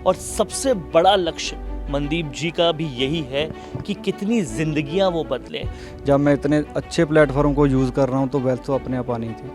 और सबसे बड़ा लक्ष्य मनदीप जी का भी यही है कि कितनी ज़िंदगियां वो बदलें। जब मैं इतने अच्छे प्लेटफॉर्म को यूज़ कर रहा हूँ तो वेल्थ तो अपने आप आनी थी,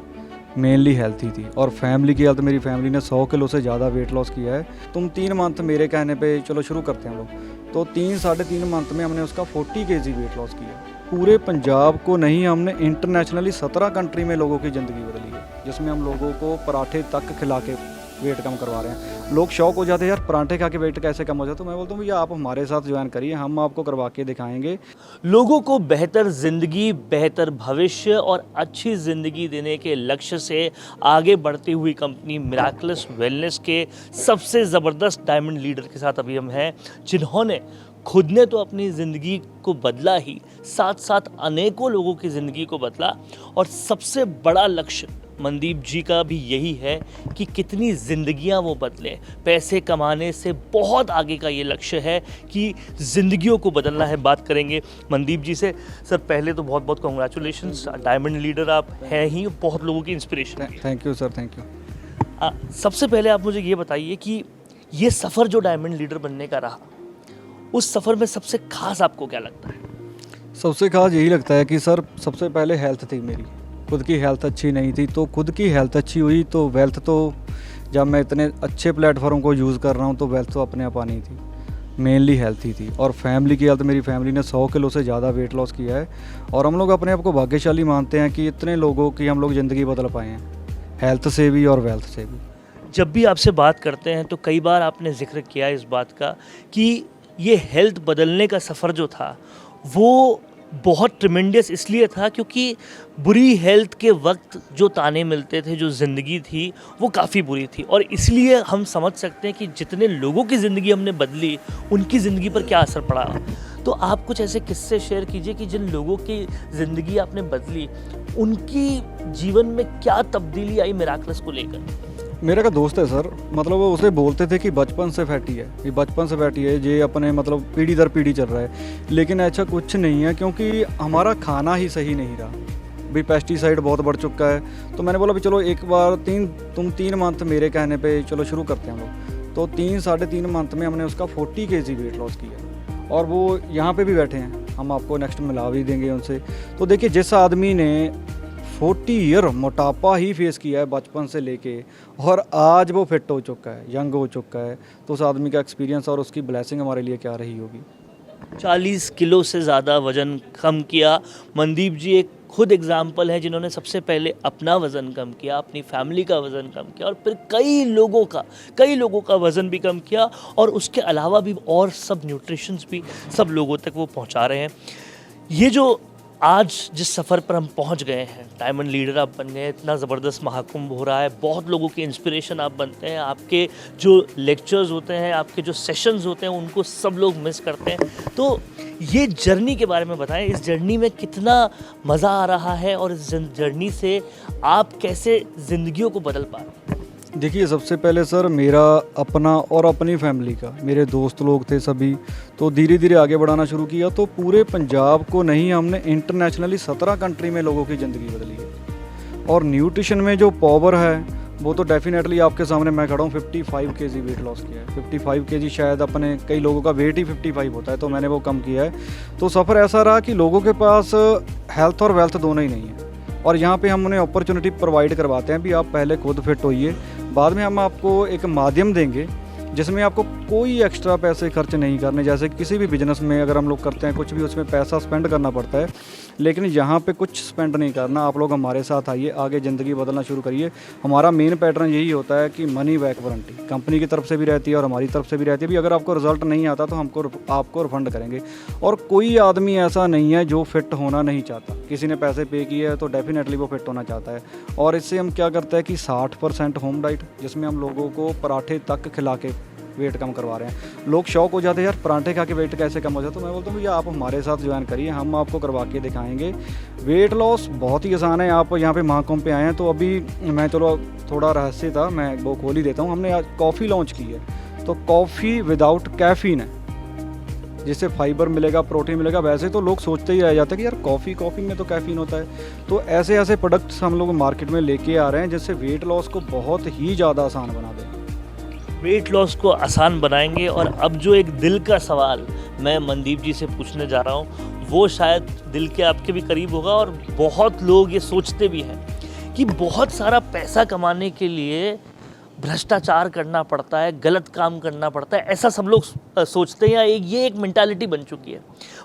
मेनली हेल्थ ही थी। और फैमिली की हेल्थ, मेरी फैमिली ने 100 किलो से ज़्यादा वेट लॉस किया है। तुम 3 मंथ मेरे कहने पे चलो शुरू करते हैं हम लोग, तो 3-3.5 मंथ में हमने उसका 40 kg वेट लॉस किया। पूरे पंजाब को नहीं, हमने इंटरनेशनली 17 कंट्री में लोगों की ज़िंदगी बदली है, जिसमें हम लोगों को पराठे तक खिला के वेट कम करवा रहे हैं। लोग शौक हो जाते हैं यार पराठे खा के वेट कैसे कम हो जाए, तो मैं बोलता हूँ भैया आप हमारे साथ ज्वाइन करिए, हम आपको करवा के दिखाएंगे। लोगों को बेहतर ज़िंदगी, बेहतर भविष्य और अच्छी ज़िंदगी देने के लक्ष्य से आगे बढ़ती हुई कंपनी मिराकलस वेलनेस के सबसे ज़बरदस्त डायमंड लीडर के साथ अभी हम हैं, जिन्होंने खुद ने तो अपनी ज़िंदगी को बदला ही, साथ साथ अनेकों लोगों की ज़िंदगी को बदला। और सबसे बड़ा लक्ष्य मनदीप जी का भी यही है कि कितनी ज़िंदगियां वो बदलें। पैसे कमाने से बहुत आगे का ये लक्ष्य है कि ज़िंदगियों को बदलना है। बात करेंगे मनदीप जी से। सर पहले तो बहुत बहुत कॉन्ग्रेचुलेशंस, डायमंड लीडर आप हैं ही, बहुत लोगों की inspiration. Thank you sir, thank you. सबसे पहले आप मुझे ये बताइए कि ये सफ़र जो डायमंड लीडर बनने का रहा, उस सफ़र में सबसे खास आपको क्या लगता है? सबसे खास यही लगता है कि सर सबसे पहले हेल्थ थी मेरी, खुद की हेल्थ अच्छी नहीं थी, तो खुद की हेल्थ अच्छी हुई तो वेल्थ तो, जब मैं इतने अच्छे प्लेटफॉर्म को यूज़ कर रहा हूँ तो वेल्थ तो अपने आप आनी थी, मेनली हेल्थ ही थी। और फैमिली की हेल्थ, मेरी फैमिली ने 100 किलो से ज़्यादा वेट लॉस किया है, और हम लोग अपने आप को भाग्यशाली मानते हैं कि इतने लोगों की हम लोग ज़िंदगी बदल पाए हैं, हेल्थ से भी और वेल्थ से भी। जब भी आपसे बात करते हैं तो कई बार आपने जिक्र किया इस बात का कि ये हेल्थ बदलने का सफ़र जो था वो बहुत ट्रिमेंडियस इसलिए था क्योंकि बुरी हेल्थ के वक्त जो ताने मिलते थे, जो ज़िंदगी थी वो काफ़ी बुरी थी, और इसलिए हम समझ सकते हैं कि जितने लोगों की ज़िंदगी हमने बदली, उनकी ज़िंदगी पर क्या असर पड़ा। तो आप कुछ ऐसे किस्से शेयर कीजिए कि जिन लोगों की ज़िंदगी आपने बदली, उनकी जीवन में क्या तब्दीली आई मिराकलस को लेकर। मेरा का दोस्त है सर, मतलब वो उसे बोलते थे कि बचपन से फैटी है, ये बचपन से फैटी है, ये अपने मतलब पीढ़ी दर पीढ़ी चल रहा है, लेकिन ऐसा कुछ नहीं है क्योंकि हमारा खाना ही सही नहीं रहा। भी पेस्टिसाइड बहुत बढ़ चुका है, तो मैंने बोला भी चलो एक बार तुम 3 मंथ मेरे कहने पे चलो शुरू करते हैं हम लोग, तो 3-3.5 मंथ में हमने उसका 40 kg वेट लॉस किया, और वो यहाँ पे भी बैठे हैं, हम आपको नेक्स्ट मिला भी देंगे उनसे। तो देखिए जिस आदमी ने 40 ईयर मोटापा ही फेस किया है बचपन से लेके, और आज वो फिट हो चुका है, यंग हो चुका है, तो उस आदमी का एक्सपीरियंस और उसकी ब्लेसिंग हमारे लिए क्या रही होगी। 40 किलो से ज़्यादा वज़न कम किया। मनदीप जी एक खुद एग्जाम्पल है जिन्होंने सबसे पहले अपना वज़न कम किया, अपनी फैमिली का वज़न कम किया, और फिर कई लोगों का वज़न भी कम किया, और उसके अलावा भी और सब न्यूट्रिशंस भी सब लोगों तक वो पहुंचा रहे हैं। ये जो आज जिस सफ़र पर हम पहुंच गए हैं, डायमंड लीडर आप बन गए, इतना ज़बरदस्त महाकुंभ हो रहा है, बहुत लोगों की इंस्पिरेशन आप बनते हैं, आपके जो लेक्चर्स होते हैं, आपके जो सेशंस होते हैं, उनको सब लोग मिस करते हैं। तो ये जर्नी के बारे में बताएं, इस जर्नी में कितना मज़ा आ रहा है और इस जर्नी से आप कैसे ज़िंदगियों को बदल पा रहे हैं? देखिए सबसे पहले सर मेरा अपना और अपनी फैमिली का, मेरे दोस्त लोग थे सभी, तो धीरे धीरे आगे बढ़ाना शुरू किया, तो पूरे पंजाब को नहीं, हमने इंटरनेशनली 17 कंट्री में लोगों की ज़िंदगी बदली है। और न्यूट्रिशन में जो पावर है वो तो डेफिनेटली आपके सामने मैं खड़ा हूँ, 55 kg वेट लॉस किया है। 55 kg शायद अपने कई लोगों का वेट ही 55 होता है, तो मैंने वो कम किया है। तो सफ़र ऐसा रहा कि लोगों के पास हेल्थ और वेल्थ दोनों ही नहीं है, और यहाँ पे हम उन्हें अपॉर्चुनिटी प्रोवाइड करवाते हैं भी आप पहले खुद फिट होइए, बाद में हम आपको एक माध्यम देंगे जिसमें आपको कोई एक्स्ट्रा पैसे खर्च नहीं करने। जैसे किसी भी बिजनेस में अगर हम लोग करते हैं कुछ भी, उसमें पैसा स्पेंड करना पड़ता है, लेकिन यहाँ पे कुछ स्पेंड नहीं करना। आप लोग हमारे साथ आइए, आगे ज़िंदगी बदलना शुरू करिए। हमारा मेन पैटर्न यही होता है कि मनी बैक वारंटी कंपनी की तरफ से भी रहती है और हमारी तरफ से भी रहती है। भी अगर आपको रिजल्ट नहीं आता तो आपको रिफंड करेंगे। और कोई आदमी ऐसा नहीं है जो फिट होना नहीं चाहता, किसी ने पैसे पे किए हैं तो डेफिनेटली वो फिट होना चाहता है। और इससे हम क्या करते हैं कि 60% होम डाइट, जिसमें हम लोगों को पराठे तक खिला के वेट कम करवा रहे हैं। लोग शौक हो जाते हैं यार पराठे खा के वेट कैसे कम हो जाए, तो मैं बोलता हूँ भैया आप हमारे साथ ज्वाइन करिए, हम आपको करवा के दिखाएंगे। वेट लॉस बहुत ही आसान है। आप यहाँ पे महाकुंभ पे आए हैं, तो अभी मैं चलो थोड़ा रहस्य था, मैं वो खोल ही देता हूँ। हमने आज कॉफ़ी लॉन्च की है, तो कॉफ़ी विदाउट कैफ़ीन है, जिससे फाइबर मिलेगा, प्रोटीन मिलेगा। वैसे तो लोग सोचते ही रह जाते हैं कि यार कॉफ़ी में तो कैफ़ीन होता है। तो ऐसे ऐसे प्रोडक्ट्स हम लोग मार्केट में लेके आ रहे हैं जिससे वेट लॉस को बहुत ही ज़्यादा आसान बना दें। वेट लॉस को आसान बनाएंगे। और अब जो एक दिल का सवाल मैं मनदीप जी से पूछने जा रहा हूँ वो शायद दिल के आपके भी करीब होगा, और बहुत लोग ये सोचते भी हैं कि बहुत सारा पैसा कमाने के लिए भ्रष्टाचार करना पड़ता है, गलत काम करना पड़ता है, ऐसा सब लोग सोचते हैं, या ये एक मेंटालिटी बन चुकी है।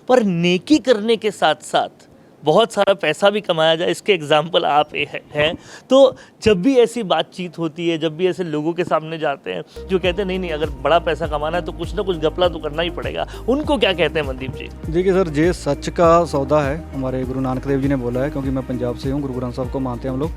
पर नेकी करने के साथ साथ बहुत सारा पैसा भी कमाया जाए, इसके एग्जाम्पल आप हैं। तो जब भी ऐसी बातचीत होती है, जब भी ऐसे लोगों के सामने जाते हैं जो कहते हैं नहीं नहीं, अगर बड़ा पैसा कमाना है तो कुछ ना कुछ घपला तो करना ही पड़ेगा, उनको क्या कहते हैं मनदीप जी? देखिए सर, ये सच का सौदा है, हमारे गुरु नानक देव जी ने बोला है, क्योंकि मैं पंजाब से हूँ, गुरु ग्रंथ साहब को मानते हैं हम लोग,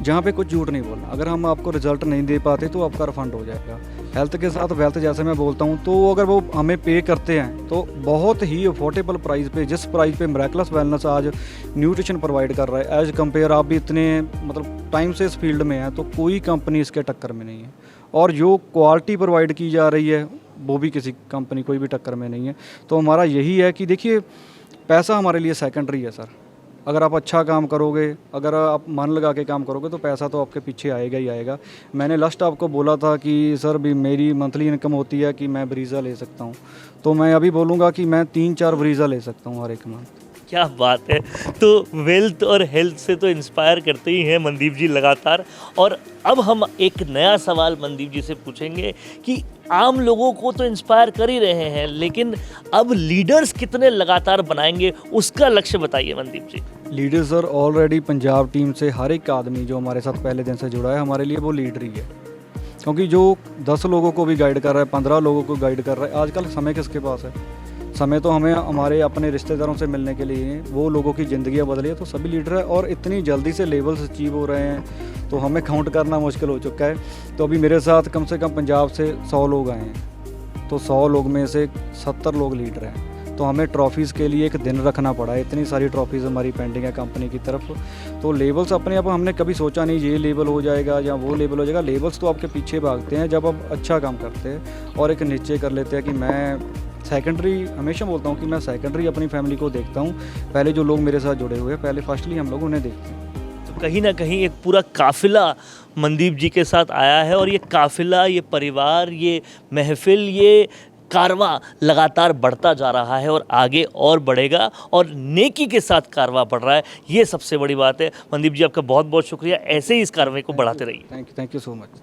जहाँ पे कुछ झूठ नहीं बोलना। अगर हम आपको रिजल्ट नहीं दे पाते तो आपका रिफंड हो जाएगा। हेल्थ के साथ वेल्थ जैसे मैं बोलता हूँ, तो अगर वो हमें पे करते हैं तो बहुत ही अफोर्डेबल प्राइस पे, जिस प्राइस पे मिरेकलस वेलनेस आज न्यूट्रिशन प्रोवाइड कर रहा है, एज कंपेयर आप भी इतने मतलब टाइम से इस फील्ड में हैं तो कोई कंपनी इसके टक्कर में नहीं है। और जो क्वालिटी प्रोवाइड की जा रही है वो भी किसी कंपनी कोई भी टक्कर में नहीं है। तो हमारा यही है कि देखिए, पैसा हमारे लिए सेकेंडरी है सर। अगर आप अच्छा काम करोगे, अगर आप मन लगा के काम करोगे तो पैसा तो आपके पीछे आएगा ही आएगा। मैंने लास्ट आपको बोला था कि सर भी मेरी मंथली इनकम होती है कि मैं ब्रीज़ा ले सकता हूँ, तो मैं अभी बोलूँगा कि मैं 3-4 ब्रीज़ा ले सकता हूँ हर एक मंथ। क्या बात है। तो वेल्थ और हेल्थ से तो इंस्पायर करते ही हैं मनदीप जी लगातार। और अब हम एक नया सवाल मनदीप जी से पूछेंगे कि आम लोगों को तो इंस्पायर कर ही रहे हैं, लेकिन अब लीडर्स कितने लगातार बनाएंगे, उसका लक्ष्य बताइए Mandeep ji. Leader sir, already Punjab team से हर एक आदमी जो हमारे साथ पहले दिन से जुड़ा है, हमारे लिए वो लीडर ही है। क्योंकि जो 10 लोगों को भी गाइड कर रहा है, 15 लोगों को गाइड कर रहा है, आजकल समय किसके पास है? समय तो हमें हमारे अपने रिश्तेदारों से मिलने के लिए, वो लोगों की ज़िंदगियाँ बदली है, तो सभी लीडर है। और इतनी जल्दी से लेवल्स अचीव हो रहे हैं तो हमें काउंट करना मुश्किल हो चुका है। तो अभी मेरे साथ कम से कम पंजाब से 100 लोग आए हैं, तो 100 लोग में से 70 लोग लीडर हैं। तो हमें ट्रॉफीज़ के लिए एक दिन रखना पड़ा है, इतनी सारी ट्रॉफीज़ हमारी पेंडिंग है कंपनी की तरफ। तो लेवल्स अपने आप हमने कभी सोचा नहीं ये लेवल हो जाएगा या वो लेवल हो जाएगा। लेवल्स तो आपके पीछे भागते हैं जब आप अच्छा काम करते हैं और एक नीचे कर लेते हैं कि मैं सेकेंडरी, हमेशा बोलता हूँ कि मैं सेकेंडरी अपनी फैमिली को देखता हूँ। पहले जो लोग मेरे साथ जुड़े हुए हैं, पहले फर्स्टली हम लोग उन्हें देखते हैं। तो कहीं ना कहीं एक पूरा काफिला मनदीप जी के साथ आया है, और ये काफिला, ये परिवार, ये महफिल, ये कारवां लगातार बढ़ता जा रहा है और आगे और बढ़ेगा, और नेकी के साथ कारवां बढ़ रहा है। ये सबसे बड़ी बात है। मनदीप जी, आपका बहुत बहुत शुक्रिया, ऐसे ही इस कारवां को बढ़ाते रहिए। Thank you so much.